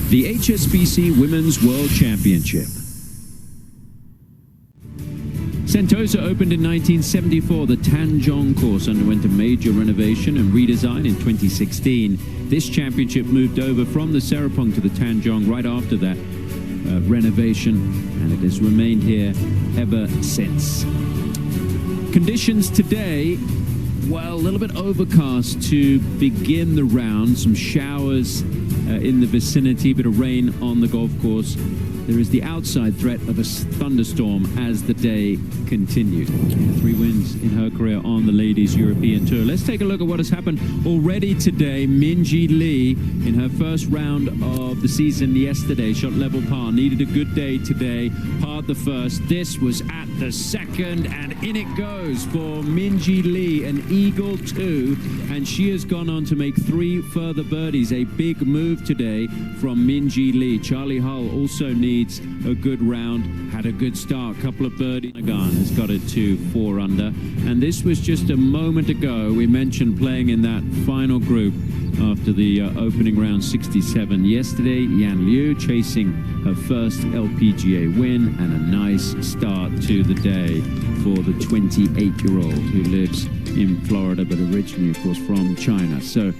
the HSBC Women's World Championship. Sentosa opened in 1974. The Tanjong course underwent a major renovation and redesign in 2016. This championship moved over from the Serapong to the Tanjong right after that renovation, and it has remained here ever since. Conditions today, well, a little bit overcast to begin the round. Some showers in the vicinity, bit of rain on the golf course. There is the outside threat of a thunderstorm as the day continued. 3 wins in her career on the Ladies European Tour. Let's take a look at what has happened already today. Minjee Lee, in her first round of the season yesterday, shot level par. Needed a good day today. Parred the first. This was at the second, and in it goes for Minjee Lee, an eagle 2, and she has gone on to make 3 further birdies. A big move today from Minjee Lee. Charlie Hull also needs a good round, had a good start, couple of birdies. Nagan has got it to 4 under, and this was just a moment ago. We mentioned playing in that final group after the opening round 67 yesterday. Yan Liu chasing her first LPGA win, and a nice start to the day for the 28-year-old who lives in Florida but originally, of course, from China. So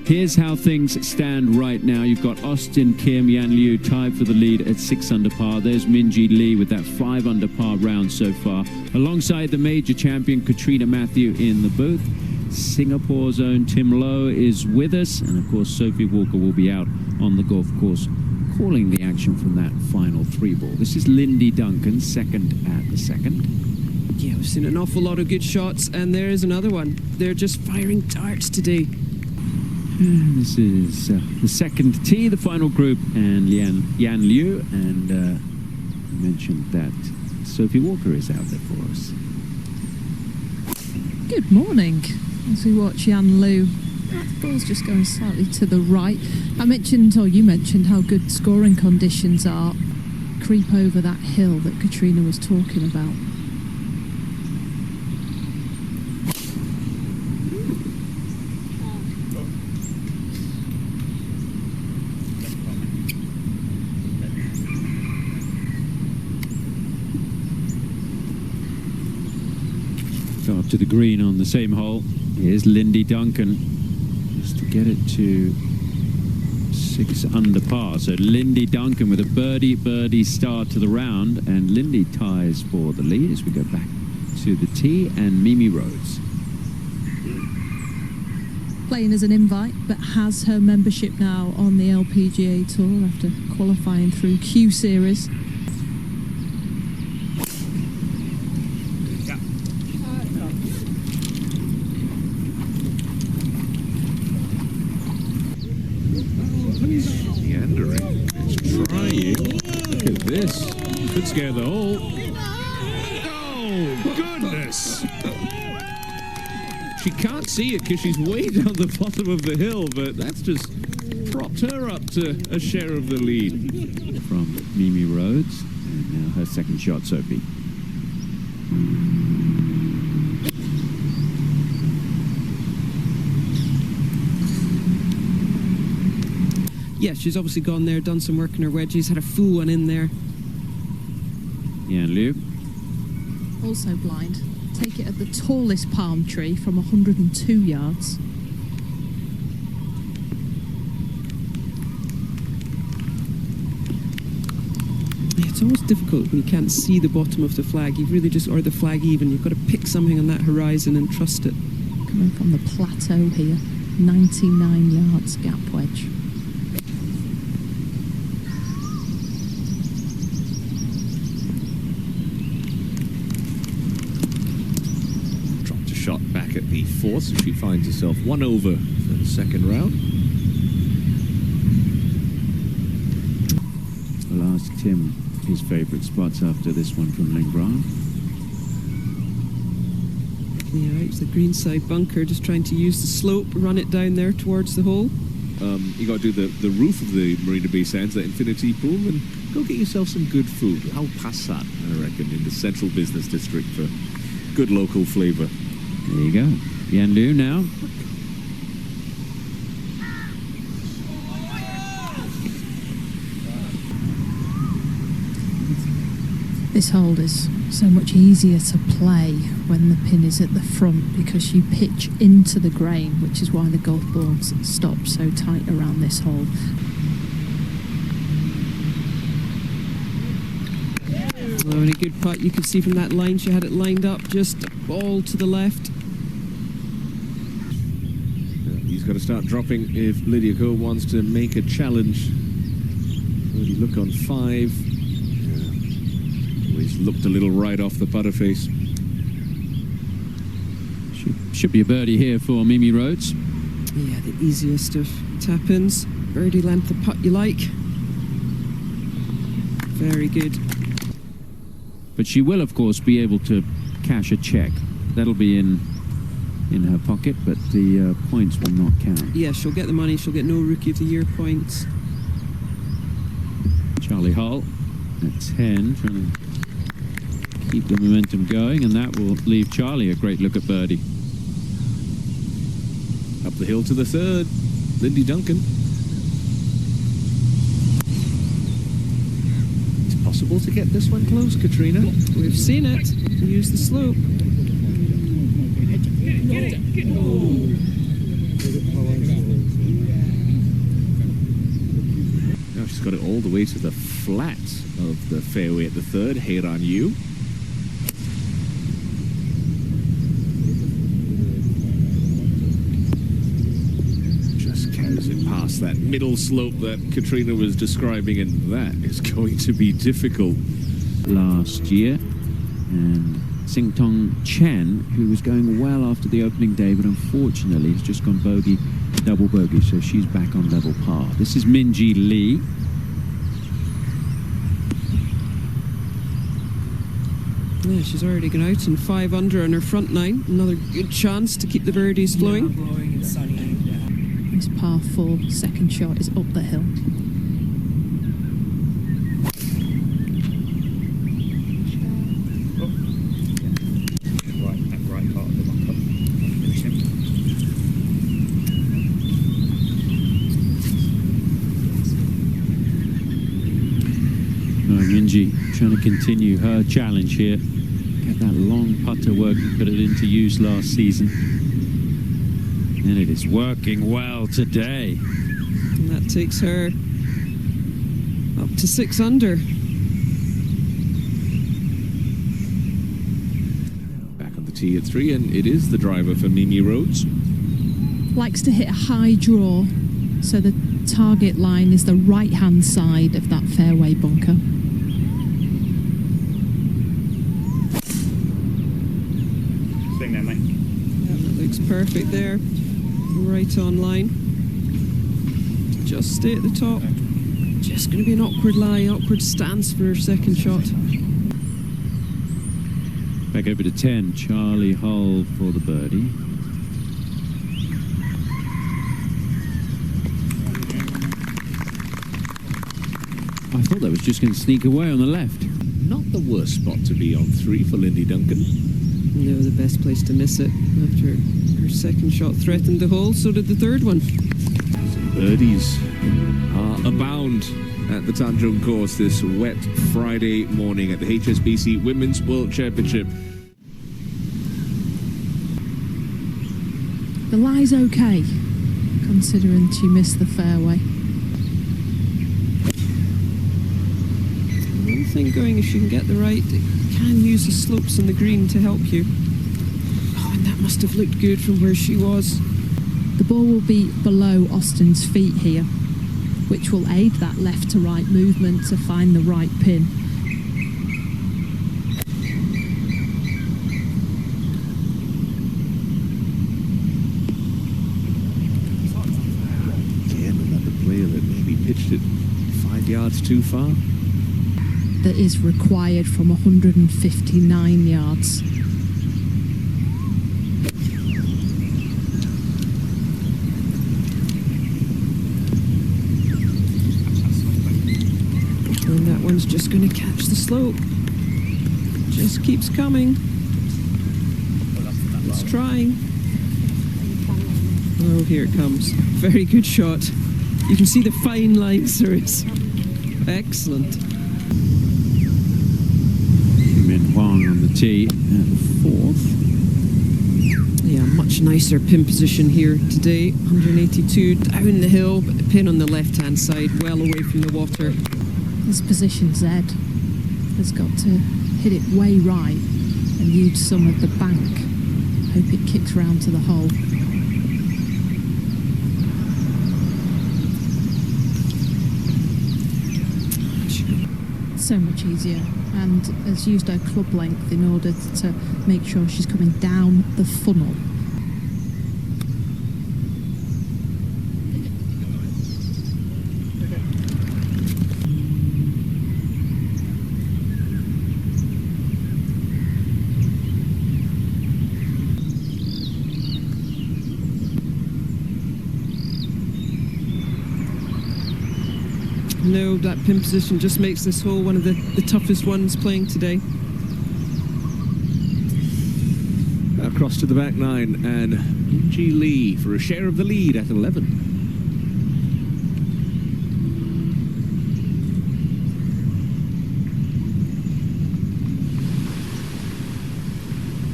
here's how things stand right now. You've got Austin Kim, Yan Liu tied for the lead at 6 under par. There's Minjee Lee with that 5 under par round so far, alongside the major champion Katrina Matthew in the booth. Singapore's own Tim Lowe is with us, and of course Sophie Walker will be out on the golf course calling the action from that final 3-ball. This is Lindy Duncan, second at the second. Yeah, we've seen an awful lot of good shots, and there is another one. They're just firing darts today. And this is the second tee, the final group, and Yan Liu, and I mentioned that Sophie Walker is out there for us. Good morning. As we watch Yan Liu, the ball's just going slightly to the right. I mentioned, or you mentioned, how good scoring conditions are. Creep over that hill that Katrina was talking about. Up to the green on the same hole. Here's Lindy Duncan, just to get it to 6 under par. So Lindy Duncan with a birdie start to the round, and Lindy ties for the lead as we go back to the tee, and Mimi Rhodes. Playing as an invite, but has her membership now on the LPGA Tour after qualifying through Q Series. This could scare the hole. Oh, goodness! She can't see it because she's way down the bottom of the hill, but that's just propped her up to a share of the lead. From Mimi Rhodes, and now her second shot, Sophie. Yeah, she's obviously gone there, done some work in her wedges, had a full one in there. Yan Liu. Also blind. Take it at the tallest palm tree from 102 yards. It's always difficult when you can't see the bottom of the flag. You've really just, or the flag even, you've got to pick something on that horizon and trust it. Coming from the plateau here, 99 yards gap wedge. Shot back at the 4th, so she finds herself 1 over for the second round. I'll ask Tim his favourite spots after this one from Lingran. Yeah, it's the greenside bunker, just trying to use the slope, run it down there towards the hole. You got to do the roof of the Marina Bay Sands, that infinity pool, and go get yourself some good food. Al Passat, I reckon, in the central business district for good local flavour. There you go. Yan Liu now. This hole is so much easier to play when the pin is at the front because you pitch into the grain, which is why the golf balls stop so tight around this hole. Oh, and a good putt. You could see from that line she had it lined up just all to the left. He's got to start dropping if Lydia Ko wants to make a challenge. Really look on 5. He's looked a little right off the putter face. Should be a birdie here for Mimi Rhodes. Yeah, the easiest of tap-ins. Birdie length of putt you like. Very good. But she will, of course, be able to cash a check. That'll be in her pocket, but the points will not count. Yeah, she'll get the money. She'll get no Rookie of the Year points. Charlie Hull at 10, trying to keep the momentum going, and that will leave Charlie a great look at birdie. Up the hill to the 3rd, Lindy Duncan. It's possible to get this one close, Katrina. We've seen it. Use the slope. Now she's got it all the way to the flat of the fairway at the 3rd. Hair on you. Just carries it past that middle slope that Katrina was describing, and that is going to be difficult. Last year, and Singtong Chen, who was going well after the opening day, but unfortunately has just gone bogey, double bogey, so she's back on level par. This is Minji Lee. Yeah, she's already gone out and 5 under on her front 9. Another good chance to keep the birdies flowing. This par 4 second shot is up the hill. Minji trying to continue her challenge here. Get that long putter working, put it into use last season. And it is working well today. And that takes her up to 6 under. Back on the tee at 3, and it is the driver for Mimi Rhodes. Likes to hit a high draw, so the target line is the right-hand side of that fairway bunker. Swing there, mate. Yeah, that looks perfect there. Right on line. Just stay at the top. Just going to be an awkward lie, awkward stance for her second shot. Back over to 10, Charlie Hull for the birdie. I thought that was just going to sneak away on the left. Not the worst spot to be on 3 for Lindy Duncan. No, the best place to miss it. After her second shot threatened the hole, so did the third one. Birdies are abound at the Tanjung course this wet Friday morning at the HSBC Women's World Championship. The lie's okay, considering she missed the fairway. One thing going, if she can get the right, it can use the slopes on the green to help you. Oh, and that must have looked good from where she was. The ball will be below Austin's feet here, which will aid that left to right movement to find the right pin. Again, another player that maybe pitched it 5 yards too far. That is required from 159 yards. And that one's just going to catch the slope. Just keeps coming. It's trying. Oh, here it comes. Very good shot. You can see the fine lines through it. Excellent. tee at the fourth. Yeah, much nicer pin position here today. 182 down the hill, but the pin on the left-hand side, well away from the water. This position Z has got to hit it way right and use some of the bank. Hope it kicks round to the hole. So much easier, and has used her club length in order to make sure she's coming down the funnel. No, that pin position just makes this hole one of the toughest ones playing today. Across to the back nine, and Minji Lee for a share of the lead at 11.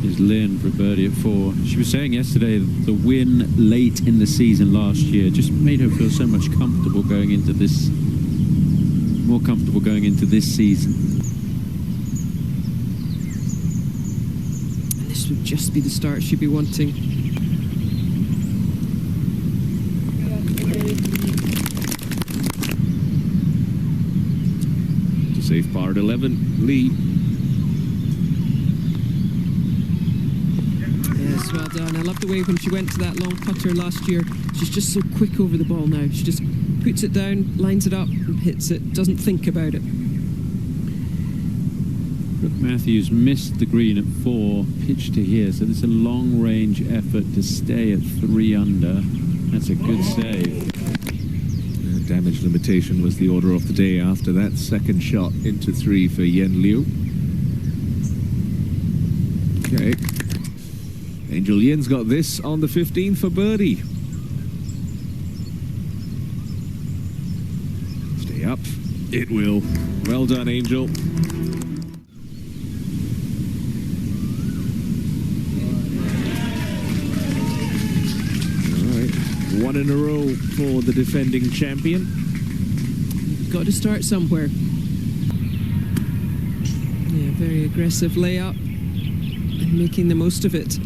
Is Lynn for birdie at 4. She was saying yesterday the win late in the season last year just made her feel so much comfortable going into this, more comfortable going into this season. And this would just be the start she'd be wanting. To save par at 11, Lee. Yes, well done. I love the way when she went to that long putter last year, she's just so quick over the ball now. She just puts it down, lines it up and hits it, doesn't think about it. Brooke Matthews missed the green at 4, pitched to here, so there's a long range effort to stay at 3 under. That's a good save. Damage limitation was the order of the day after that second shot into 3 for Yen Liu. Okay. Angel Yin's got this on the 15 for birdie. Stay up. It will. Well done, Angel. All right. 1 in a row for the defending champion. Got to start somewhere. Yeah, very aggressive layup and making the most of it.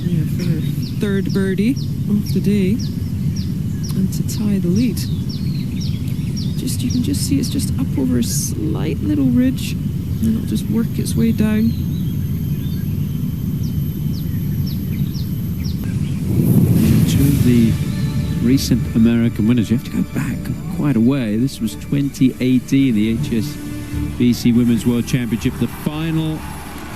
Yeah, for her third birdie of the day and to tie the lead. You can just see it's just up over a slight little ridge and it'll just work its way down. Two of the recent American winners, you have to go back quite a way. This was 2018, the HSBC Women's World Championship, the final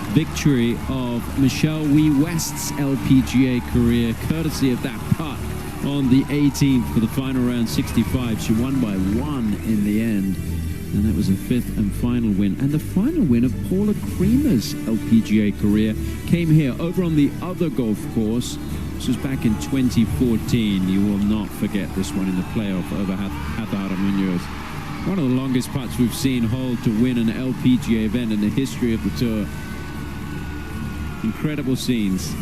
victory of Michelle Wee West's LPGA career, courtesy of that putt on the 18th for the final round 65. She won by 1 in the end, and that was a 5th and final win. And the final win of Paula Creamer's LPGA career came here over on the other golf course. This was back in 2014. You will not forget this one in the playoff over Hathara Munoz. One of the longest putts we've seen hold to win an LPGA event in the history of the tour. Incredible scenes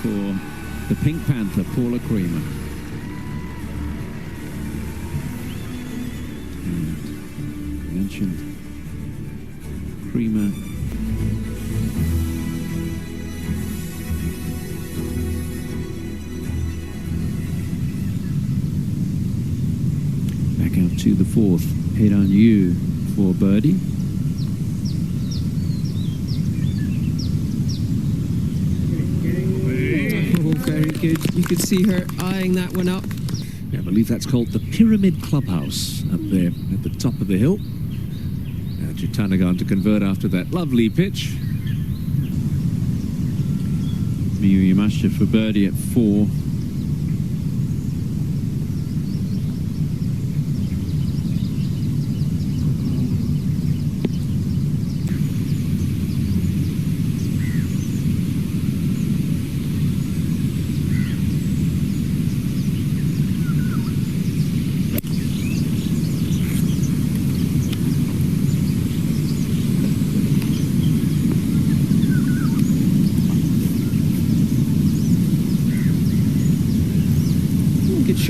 for the Pink Panther, Paula Creamer. And I mentioned Creamer. Back out to the 4th, 8 on you for birdie. Very good. You could see her eyeing that one up. I believe that's called the Pyramid Clubhouse up there at the top of the hill. Jitanagan to convert after that lovely pitch. Miyu Yamashita for birdie at 4.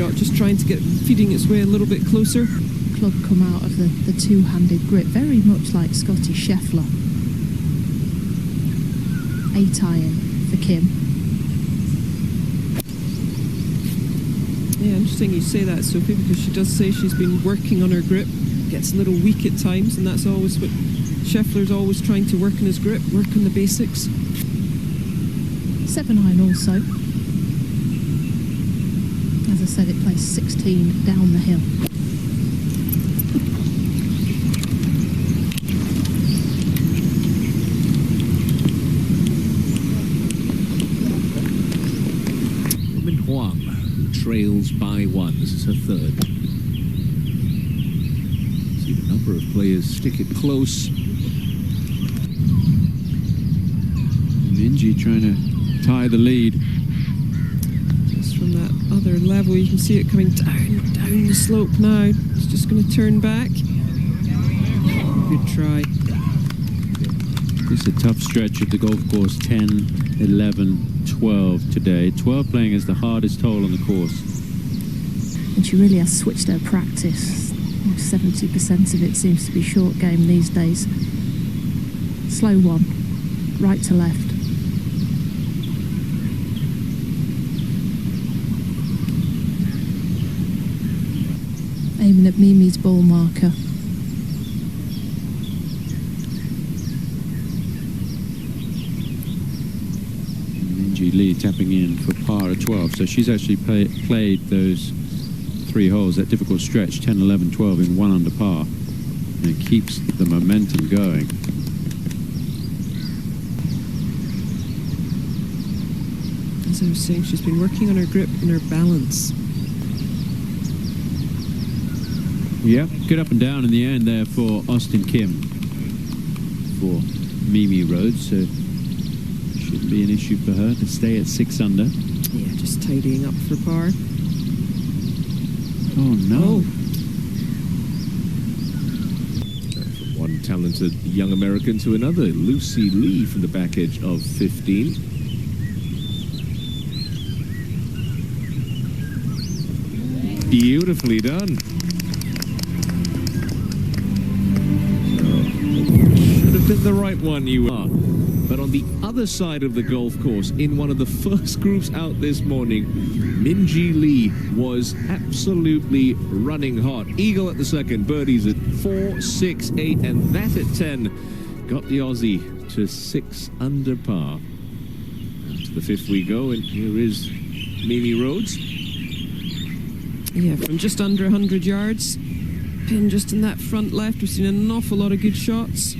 shot, just trying to get feeding its way a little bit closer. Club come out of the two-handed grip, very much like Scotty Scheffler. 8 iron for Kim. Yeah, interesting you say that, Sophie, because she does say she's been working on her grip. Gets a little weak at times, and that's always what Scheffler's always trying to work on his grip, work on the basics. 7 iron also. As I said, it plays 16 down the hill. Huang trails by 1. This is her third. See a number of players stick it close. Minji trying to tie the lead. Just from that other level, you can see it coming down the slope now. It's just going to turn back. Good try. It's a tough stretch of the golf course. 10, 11, 12 today. 12 playing is the hardest hole on the course. And she really has switched her practice. 70% of it seems to be short game these days. Slow one, right to left. Aiming at Mimi's ball marker. Minji Lee tapping in for par at 12. So she's actually played those 3 holes, that difficult stretch, 10, 11, 12 in 1 under par. And it keeps the momentum going. As I was saying, she's been working on her grip and her balance. Yeah, good up and down in the end there for Austin Kim for Mimi Rhodes. So shouldn't be an issue for her to stay at 6 under. Yeah, just tidying up for par. Oh no. From one talented young American to another, Lucy Lee from the back edge of 15. Beautifully done. Should have been the right one, you are. But on the other side of the golf course, in one of the first groups out this morning, Minji Lee was absolutely running hot. Eagle at the second, birdies at 4, 6, 8, and that at 10 got the Aussie to 6 under par. And to the 5th we go, and here is Mimi Rhodes. Yeah, from just under 100 yards. Pin just in that front left. We've seen an awful lot of good shots.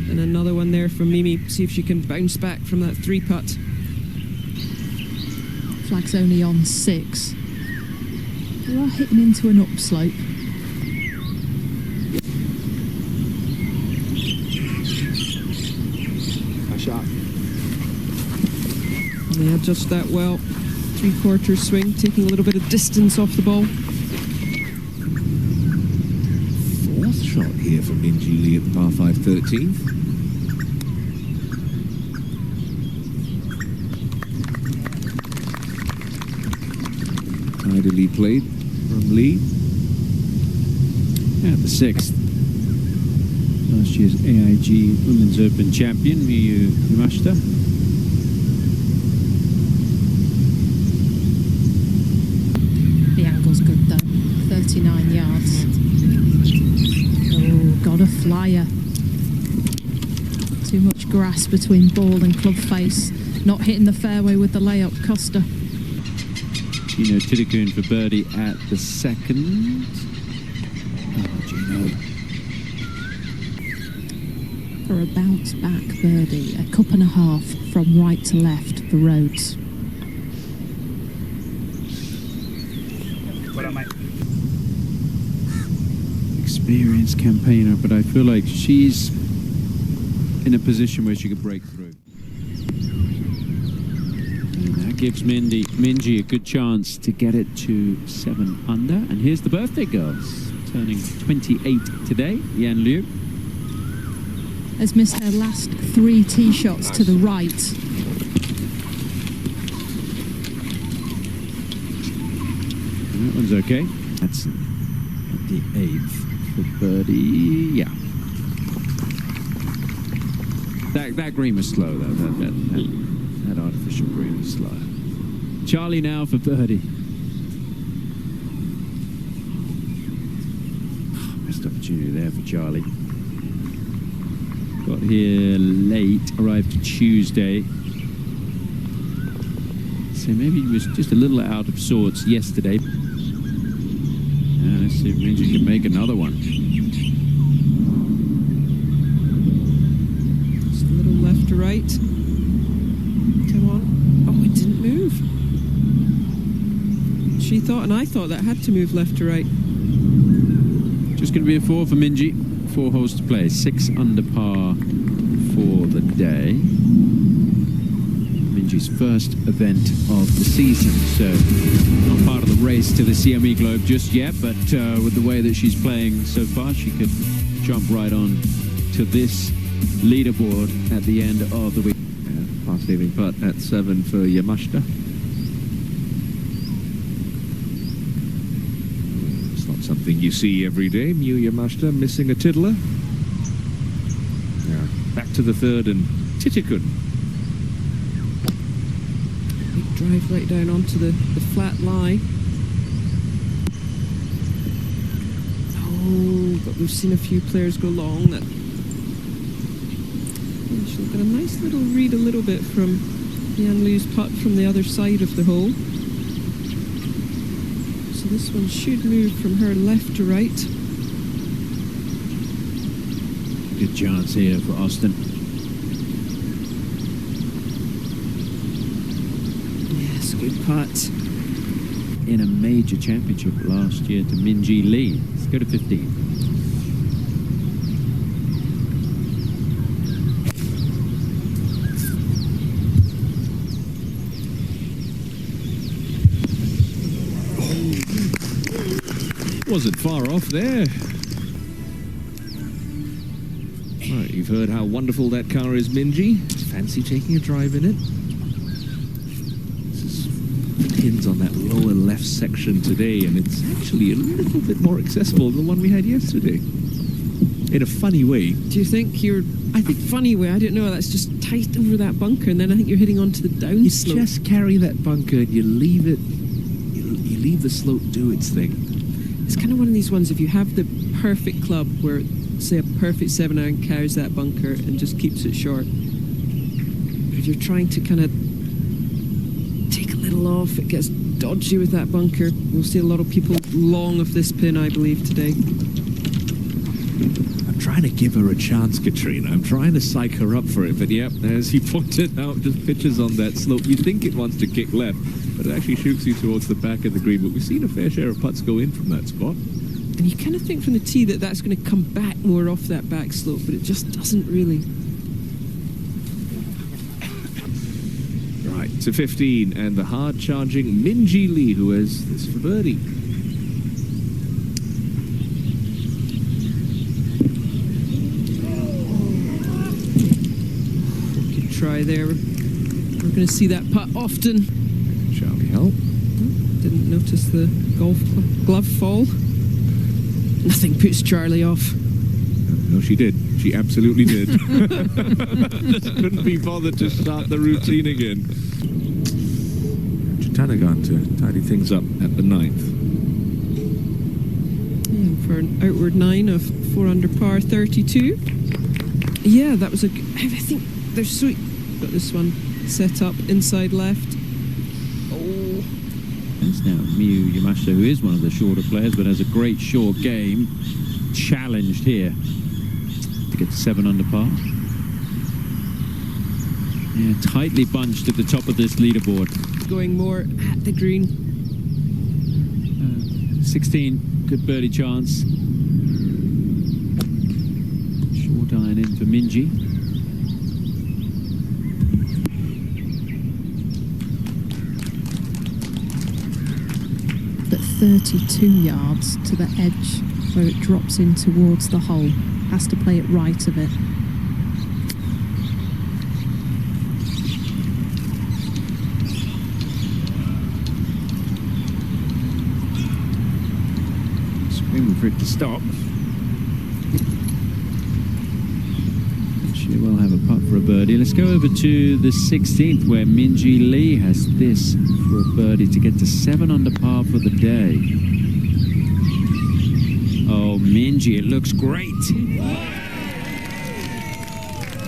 And another one there from Mimi. See if she can bounce back from that 3-putt. Flag's only on 6. They are hitting into an upslope. A shot. And they adjust that well. 3/4 swing, taking a little bit of distance off the ball. 4th shot here from Minji Lee at the par 5 13th. Tidily played from Lee. At the 6th. Last year's AIG Women's Open champion, Miyu Yamashita. The angle's good though. 39 yards. Oh, got a flyer. Too much grass between ball and club face. Not hitting the fairway with the layup, Costa. Gino Tidikun for birdie at the 2nd. Oh, Gino. For a bounce back birdie, a cup and a half from right to left for Rhodes. What am I? Experienced campaigner, but I feel like she's in a position where she could break through. And that gives Minji a good chance to get it to 7 under. And here's the birthday girls, turning 28 today, Yan Liu. Has missed her last 3 tee shots to the right. That one's okay. That's the 8th for birdie. Yeah. That green was slow, though. That artificial green was slow. Charlie now for birdie. Missed opportunity there for Charlie. Got here late, arrived Tuesday. So maybe he was just a little out of sorts yesterday. Let's see if Minji can make another one. Just a little left to right. Come on. Oh, it didn't move. She thought, and I thought that had to move left to right. Just going to be a 4 for Minji. 4 holes to play. 6 under par for the day. Minji's first event of the season, so not part of the race to the CME Globe just yet, but with the way that she's playing so far, she could jump right on to this leaderboard at the end of the week. Pass leaving putt at 7 for Yamashita. It's not something you see every day. Miyu Yamashita missing a tiddler. Back to the 3rd and Titikun. Big drive right down onto the flat lie. Oh, but we've seen a few players go long. That she'll get a nice little read a little bit from Yan Lu's putt from the other side of the hole. So this one should move from her left to right. Good chance here for Austin. Yes, good putt. In a major championship last year to Minji Lee. Let's go to 15. Wasn't far off there. Right, you've heard how wonderful that car is, Minji. Fancy taking a drive in it? This is pins on that lower left section today, and it's actually a little bit more accessible than the one we had yesterday. In a funny way. Do you think you're... I think funny way, I don't know, that's just tight over that bunker, and then I think you're hitting onto the down You slope. just carry that bunker and you leave it, you leave the slope do its thing. It's kind of one of these ones, if you have the perfect club where, say, a perfect 7-iron carries that bunker and just keeps it short. But if you're trying to kind of take a little off, it gets dodgy with that bunker. You'll see a lot of people long of this pin, I believe, today. I'm trying to give her a chance, Katrina. I'm trying to psych her up for it, but yep, as you pointed out, just pitches on that slope. You think it wants to kick left, but it actually shoots you towards the back of the green. But we've seen a fair share of putts go in from that spot. And you kind of think from the tee that that's going to come back more off that back slope, but it just doesn't really. Right, to 15, and the hard-charging Minji Lee, who has this for birdie. Good try there. We're going to see that putt often. Shall we help? Didn't notice the golf glove fall. Nothing puts Charlie off. No, she did. She absolutely did. Just couldn't be bothered to start the routine again. Chitanagan to tidy things up at the 9th. Yeah, for an outward 9 of 4 under par, 32. Yeah, that was a. I think they're sweet. Got this one set up inside left. Oh. It's now Miyu Yamashita, who is one of the shorter players, but has a great short game. Challenged here to get to 7 under par. Yeah, tightly bunched at the top of this leaderboard. Going more at the green. 16, good birdie chance. Short iron in for Minji. But 32 yards to the edge where it drops in towards the hole. Has to play it right of it. screaming for it to stop. She will have a putt for a birdie. Let's go over to the 16th, where Minji Lee has this for a birdie to get to 7 under par for the day. Oh, Minji, it looks great.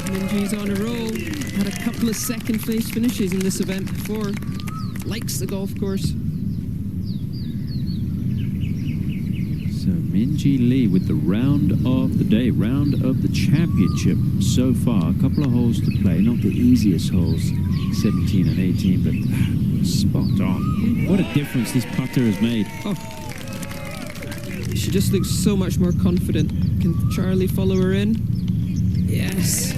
Minji's on a roll. Had a couple of second place finishes in this event before. Likes the golf course. So Minji Lee with the round of the day, round of the championship so far. A couple of holes to play, not the easiest holes, 17 and 18, but spot on. What a difference this putter has made. Oh. She just looks so much more confident. Can Charlie follow her in? Yes.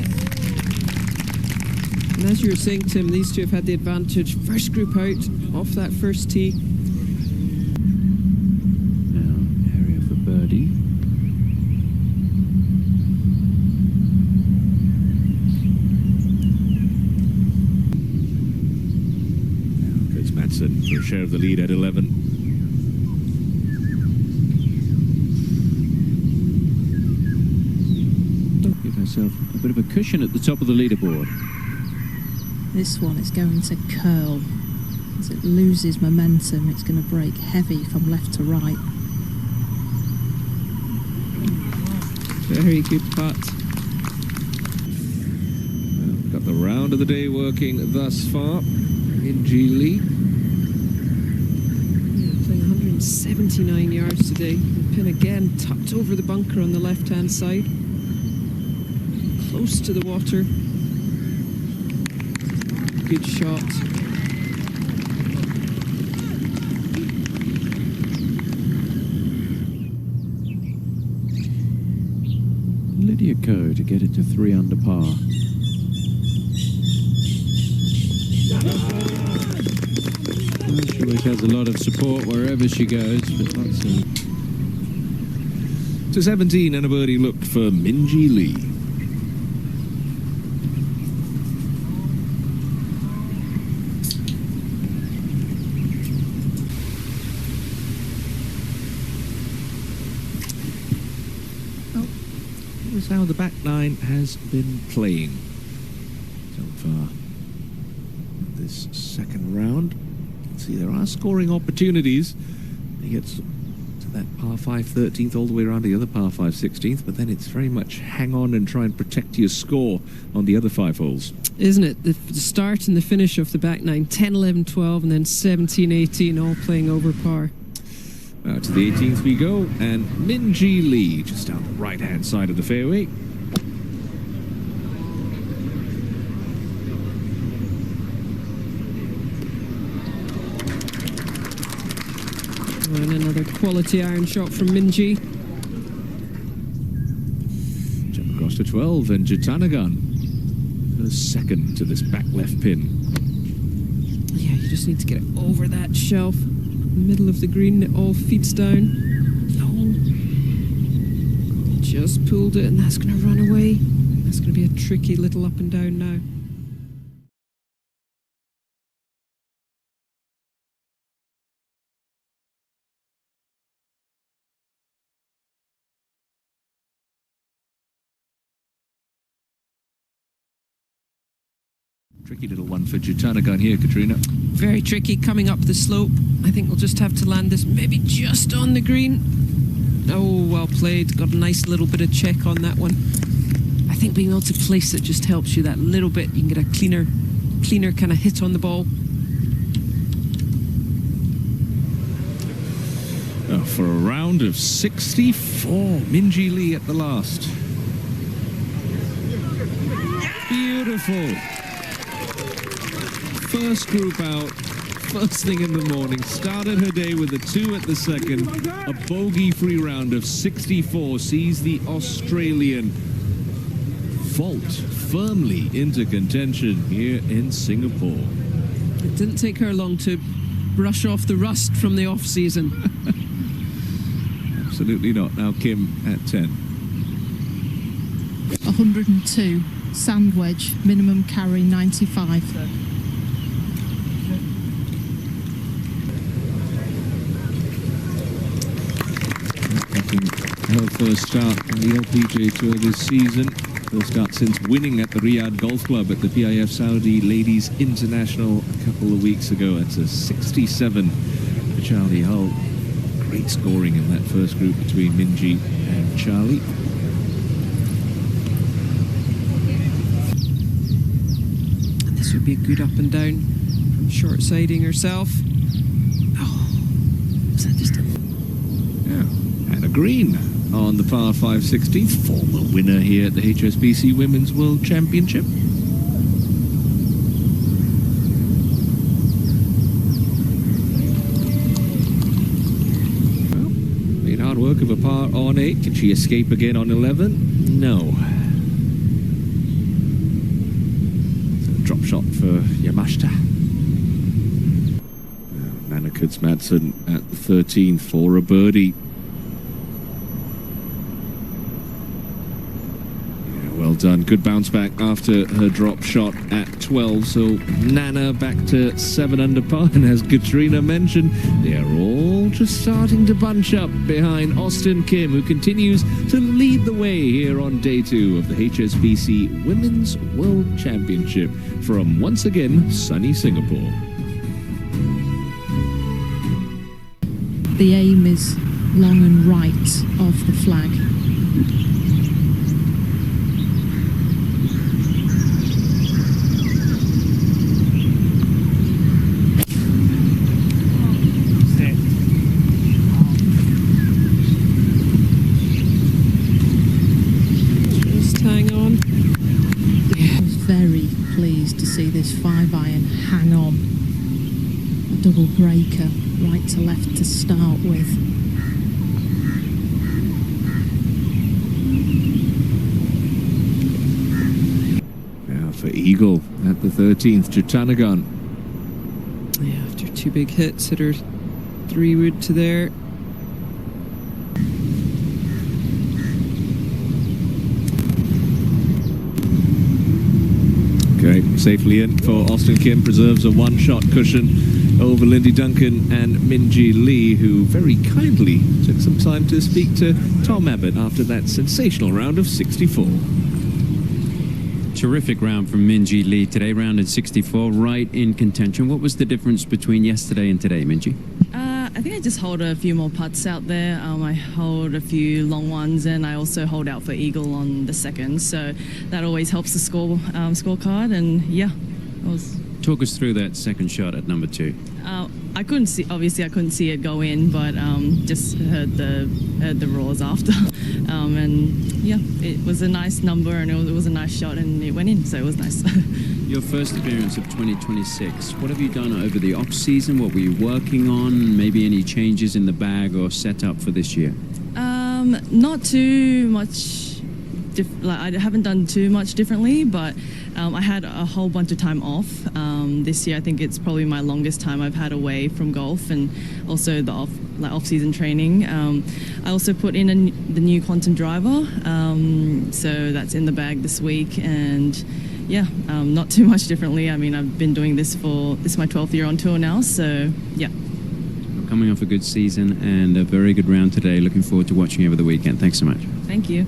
And as you were saying, Tim, these two have had the advantage. First group out, off that first tee. Now, area for birdie. Now goes Madsen for a share of the lead at 11. Give herself a bit of a cushion at the top of the leaderboard. This one is going to curl. As it loses momentum, it's going to break heavy from left to right. Very good putt. Well, got the round of the day working thus far. Minji Lee. Yeah, playing 179 yards today. The pin again tucked over the bunker on the left-hand side. Close to the water. Good shot. Lydia Ko to get it to 3 under par. Well, she always has a lot of support wherever she goes, but that's To 17 and a birdie look for Minji Lee. Here's how the back nine has been playing so far this second round. See, there are scoring opportunities. He gets to that par 5 13th all the way around to the other par 5 16th, but then it's very much hang on and try and protect your score on the other 5 holes. Isn't it? The start and the finish of the back nine, 10, 11, 12, and then 17, 18, all playing over par. Now to the 18th we go, and Minji Lee just down the right-hand side of the fairway. And another quality iron shot from Minji. Jump across to 12, and Jitanagan goes second to this back left pin. Yeah, you just need to get it over that shelf. Middle of the green, it all feeds down. Oh. Just pulled it, and that's going to run away. That's going to be a tricky little up and down now. Tricky little one for Jitanagan here, Katrina. Very tricky coming up the slope. I think we'll just have to land this maybe just on the green. Oh, well played. Got a nice little bit of check on that one. I think being able to place it just helps you that little bit. You can get a cleaner kind of hit on the ball. For a round of 64, Minji Lee at the last. Beautiful. First group out, first thing in the morning. Started her day with a 2 at the second. A bogey-free round of 64 sees the Australian vault firmly into contention here in Singapore. It didn't take her long to brush off the rust from the off-season. Absolutely not. Now Kim at 10. 102, sand wedge, minimum carry 95. first start on the LPGA Tour this season. First start since winning at the Riyadh Golf Club at the PIF Saudi Ladies International a couple of weeks ago. That's a 67 for Charlie Hull. Great scoring in that first group between Minjee and Charlie. And this would be a good up and down from short siding herself. Oh, was that just a... Yeah, Hannah Green on the par 560, former winner here at the HSBC Women's World Championship. Well, made hard work of a par on 8. Can she escape again on 11? No. So drop shot for Yamashita. Nana Kudsmatsen at the 13th for a birdie. Well done. Good bounce back after her drop shot at 12. So Nana back to 7 under par. And as Katrina mentioned, they are all just starting to bunch up behind Austin Kim, who continues to lead the way here on day 2 of the HSBC Women's World Championship from, once again, sunny Singapore. The aim is long and right of the flag. Very pleased to see this 5-iron hang on. A double breaker, right to left to start with. Now for Eagle at the 13th, Jatanagan. Yeah, after 2 big hits, hit her 3-wood to there. Okay, safely in for Austin Kim, preserves a 1-shot cushion over Lindy Duncan and Minjee Lee, who very kindly took some time to speak to Tom Abbott after that sensational round of 64. Terrific round from Minjee Lee today, round in 64, right in contention. What was the difference between yesterday and today, Minjee? I think I just hold a few more putts out there. I hold a few long ones, and I also hold out for eagle on the second. So that always helps the scorecard. And yeah, Talk us through that second shot at number 2. I couldn't see. Obviously, I couldn't see it go in, but just heard the roars after. And yeah, it was a nice number, and it was a nice shot, and it went in. So it was nice. Your first appearance of 2026, what have you done over the off-season? What were you working on? Maybe any changes in the bag or setup for this year? Not too much. I haven't done too much differently, but I had a whole bunch of time off. This year, I think it's probably my longest time I've had away from golf, and also the off-season training. I also put in the new quantum driver, so that's in the bag this week, and yeah, not too much differently. I mean, I've been doing this is my 12th year on tour now, so yeah. Coming off a good season and a very good round today. Looking forward to watching over the weekend. Thanks so much. Thank you.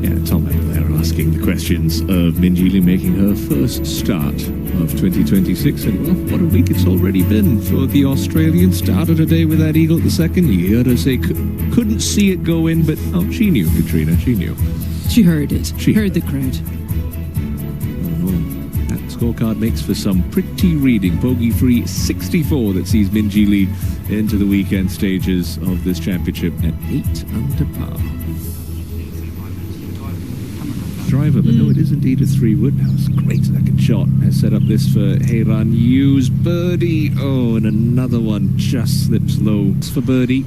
Yeah, Tom Abbott there asking the questions of Minjee Lee making her first start of 2026. And well, what a week it's already been for the Australian. Started today with that eagle at the second. You heard her say couldn't see it go in, but oh, she knew, Katrina, she knew. She heard it. She heard the crowd. That scorecard makes for some pretty reading. Bogey-free 64 that sees Minjee Lee into the weekend stages of this championship at 8 under par. Driver, but no, it is indeed a 3-wood. That was a great second shot. Has set up this for Heiran Yu's birdie. Oh, and another one just slips low. It's for birdie.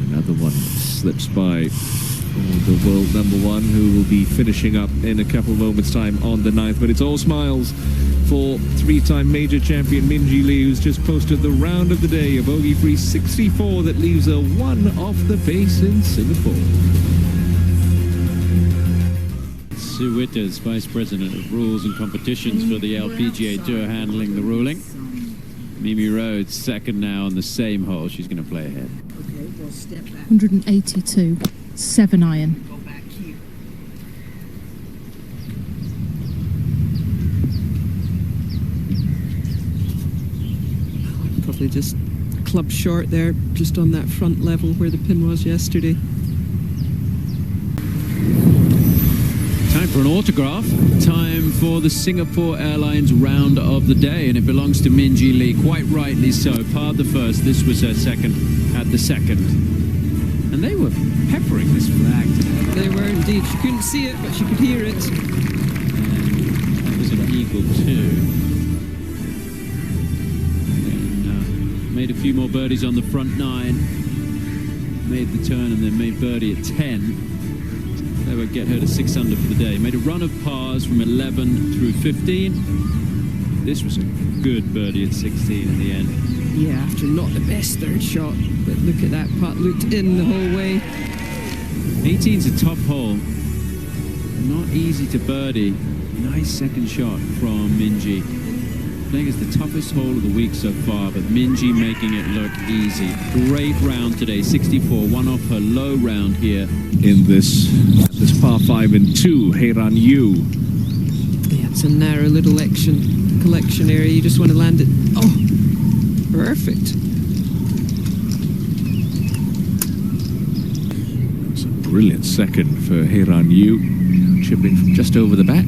Another one slips by the world #1, who will be finishing up in a couple of moments' time on the 9th. But it's all smiles for 3-time major champion Minjee Lee, who's just posted the round of the day, a bogey-free 64 that leaves her 1 off the pace in Singapore. Sue Witters, Vice President of Rules and Competitions for the LPGA Tour, handling the ruling. Mimi Rhodes, second now on the same hole. She's going to play ahead. Okay, we'll step back. 182, 7 iron. Go back here. Probably just club short there, just on that front level where the pin was yesterday. Time for an autograph. Time for the Singapore Airlines round of the day, and it belongs to Minjee Lee, quite rightly so. Parred the first, this was her second at the second. And they were peppering this flag today. They were indeed. She couldn't see it, but she could hear it. And that was an eagle too. And made a few more birdies on the front nine. Made the turn and then made birdie at 10. That would get her to 6 under for the day. Made a run of pars from 11 through 15. This was a good birdie at 16 in the end. Yeah, after not the best third shot, but look at that putt, looked in the whole way. 18's a top hole. Not easy to birdie. Nice second shot from Minjee. Playing as the toughest hole of the week so far, but Minjee making it look easy. Great round today, 64, one off her low round here. In this par 5 and 2, Heiran Yu. Yeah, it's a narrow little collection area. You just want to land it. Oh, perfect. It's a brilliant second for Heiran Yu, chipping from just over the back.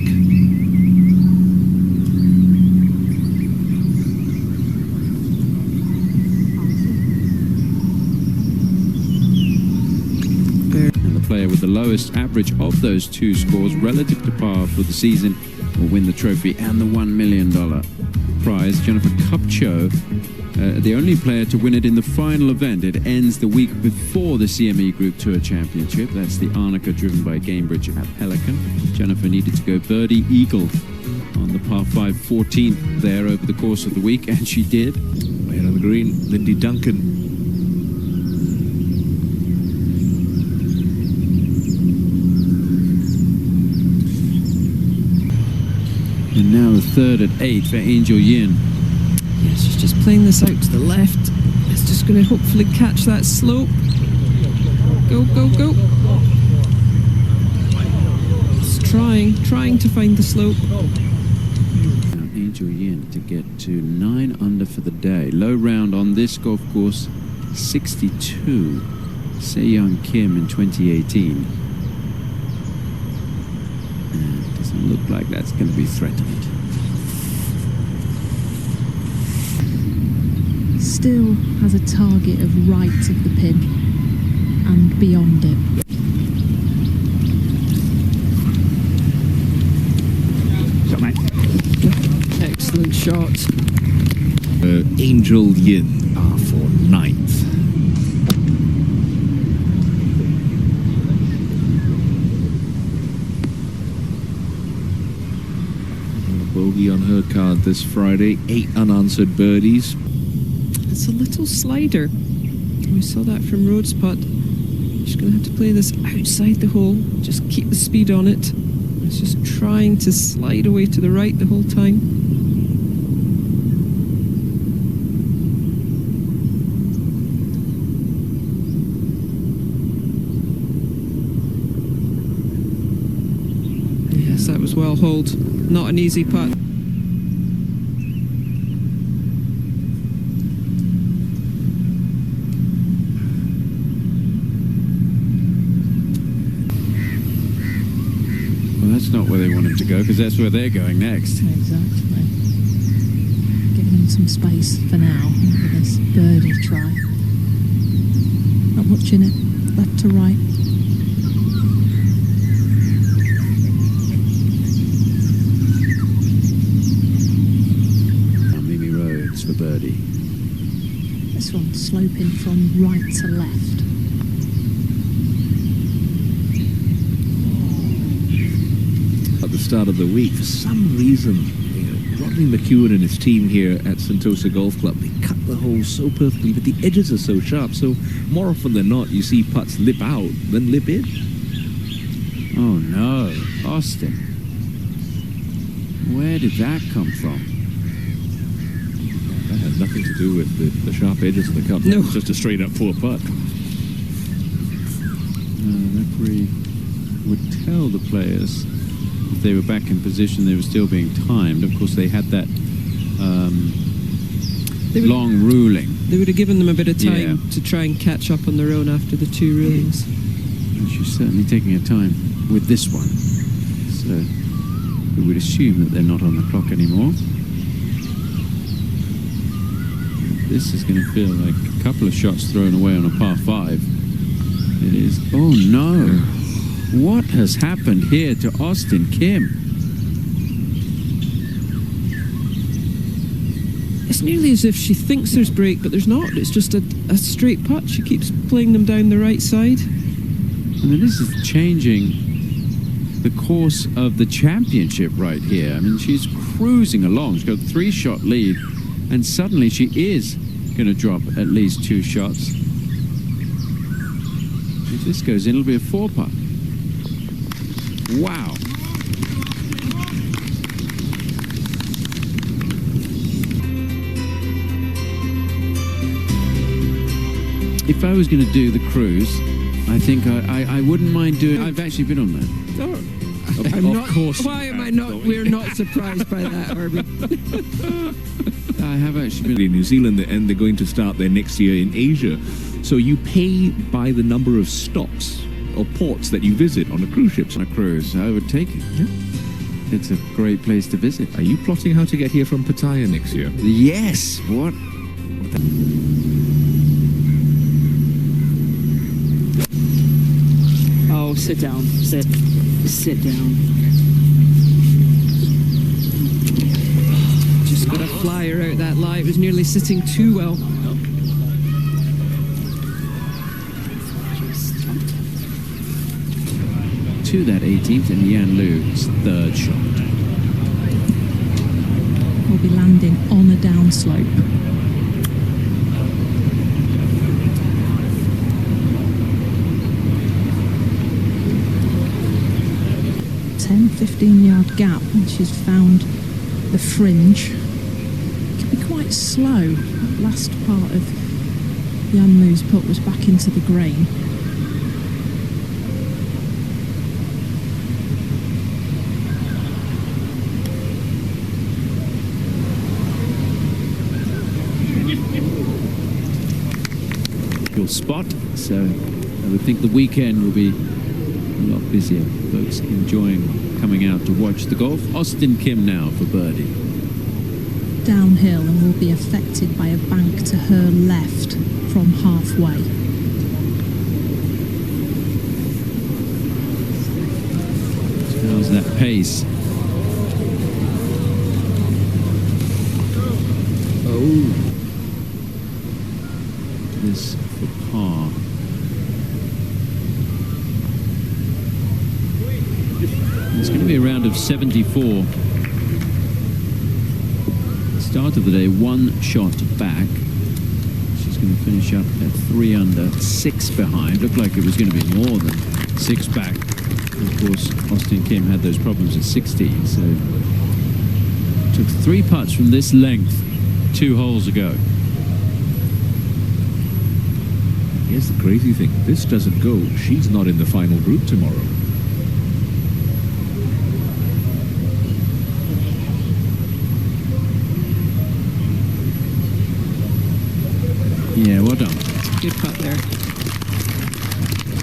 Player with the lowest average of those two scores relative to par for the season will win the trophy and the $1 million prize. Jennifer Kupcho, the only player to win it in the final event. It ends the week before the CME Group Tour Championship. That's the Arnica driven by Gamebridge at Pelican. Jennifer needed to go birdie eagle on the par 5 14th there over the course of the week, and she did. Right on the green, Lindy Duncan. And now the third at 8 for Angel Yin. Yeah, she's just playing this out to the left. It's just going to hopefully catch that slope. Go, go, go. It's trying to find the slope. Now Angel Yin to get to 9 under for the day. Low round on this golf course, 62. Se-Young Kim in 2018. Doesn't look like that's going to be threatened. Still has a target of right of the pin and beyond it. Shot, mate. Excellent shot. Angel Yin for 9th. Bogey on her card this Friday, 8 unanswered birdies. It's a little slider. We saw that from Rhodes' putt. She's going to have to play this outside the hole. Just keep the speed on it. It's just trying to slide away to the right the whole time. Yes, that was well holed. Not an easy putt. Well, that's not where they want him to go, because that's where they're going next. Exactly. Giving him some space for now for this birdie try. Not watching it, left to right. For birdie. This one sloping from right to left. At the start of the week, for some reason, Rodney McEwen and his team here at Sentosa Golf Club, they cut the hole so perfectly, but the edges are so sharp, so more often than not, you see putts lip out than lip in. Oh no, Austin. Where did that come from? That has nothing to do with the sharp edges of the cup. No. It's just a straight up poor putt. The referee would tell the players if they were back in position, they were still being timed. Of course, they had that long ruling. They would have given them a bit of time Yeah. to try and catch up on their own after the 2 rulings. And she's certainly taking her time with this one. So we would assume that they're not on the clock anymore. This is going to feel like a couple of shots thrown away on a par 5. It is. Oh no! What has happened here to Austin Kim? It's nearly as if she thinks there's break, but there's not. It's just a straight putt. She keeps playing them down the right side. I mean, this is changing the course of the championship right here. I mean, she's cruising along. She's got a 3-shot lead, and suddenly she is going to drop at least 2 shots. If this goes in, it'll be a 4 putt. Wow. If I was going to do the cruise, I think I wouldn't mind doing. I've actually been on that. Oh, Of not, course. Why am I not? We're not surprised by that, are we? I have actually been In New Zealand, and they're going to start their next year in Asia. So you pay by the number of stops or ports that you visit on a cruise ship. on a cruise. I would take it. It's a great place to visit. Are you plotting how to get here from Pattaya next year? Yes. What? Oh, sit down. Sit down. Just got a flyer out that lie. It was nearly sitting too well. To that 18th and Yan Lu's 3rd shot. We'll be landing on a downslope. Ten, 15-yard gap, and she's found the fringe. It can be quite slow. That last part of Yan Lu's putt was back into the grain. Spot, so I would think the weekend will be a lot busier. Folks enjoying coming out to watch the golf. Austin Kim now for birdie. Downhill and will be affected by a bank to her left from halfway. How's that pace? Oh. This for par. It's going to be a round of 74. Start of the day, 1 shot back. She's going to finish up at 3 under, 6 behind. Looked like it was going to be more than 6 back. Of course, Austin Kim had those problems at 16, so took 3 putts from this length 2 holes ago. Here's the crazy thing. If this doesn't go, she's not in the final group tomorrow. Yeah, well done. Good putt there.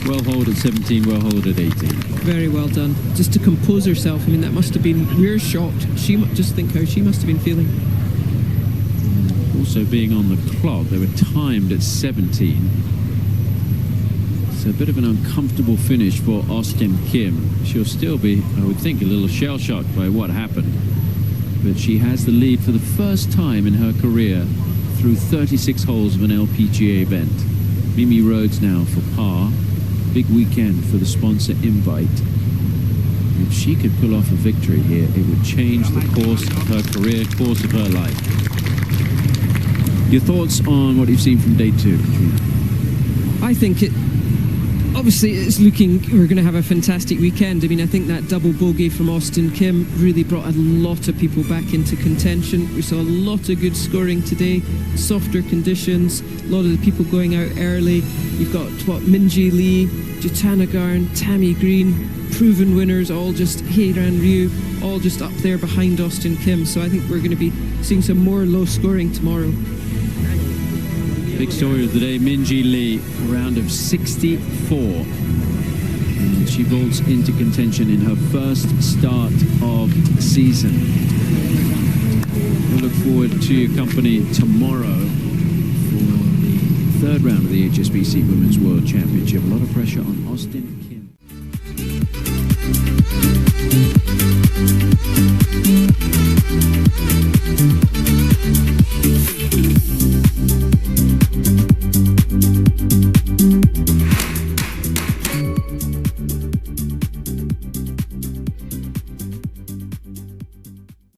Well holed at 17, well holed at 18. Very well done. Just to compose herself. I mean, that must have been. We're shocked. Just think how she must have been feeling. Also being on the clock, they were timed at 17. So a bit of an uncomfortable finish for Austin Kim. She'll still be, I would think, a little shell-shocked by what happened. But she has the lead for the first time in her career through 36 holes of an LPGA event. Mimi Rhodes now for par. Big weekend for the sponsor Invite. If she could pull off a victory here, it would change the course of her career, course of her life. Your thoughts on what you've seen from day 2, Katrina? I think obviously, it's looking, we're going to have a fantastic weekend. I mean, I think that double bogey from Austin Kim really brought a lot of people back into contention. We saw a lot of good scoring today, softer conditions, a lot of the people going out early. You've got, Minji Lee, Jitana Garn, Tammy Green, proven winners, all just Heiran Ryu, all just up there behind Austin Kim. So I think we're going to be seeing some more low scoring tomorrow. Big story of the day, Minji Lee, round of 64. And she vaults into contention in her first start of the season. We'll look forward to your company tomorrow for the third round of the HSBC Women's World Championship. A lot of pressure on Austin Kim.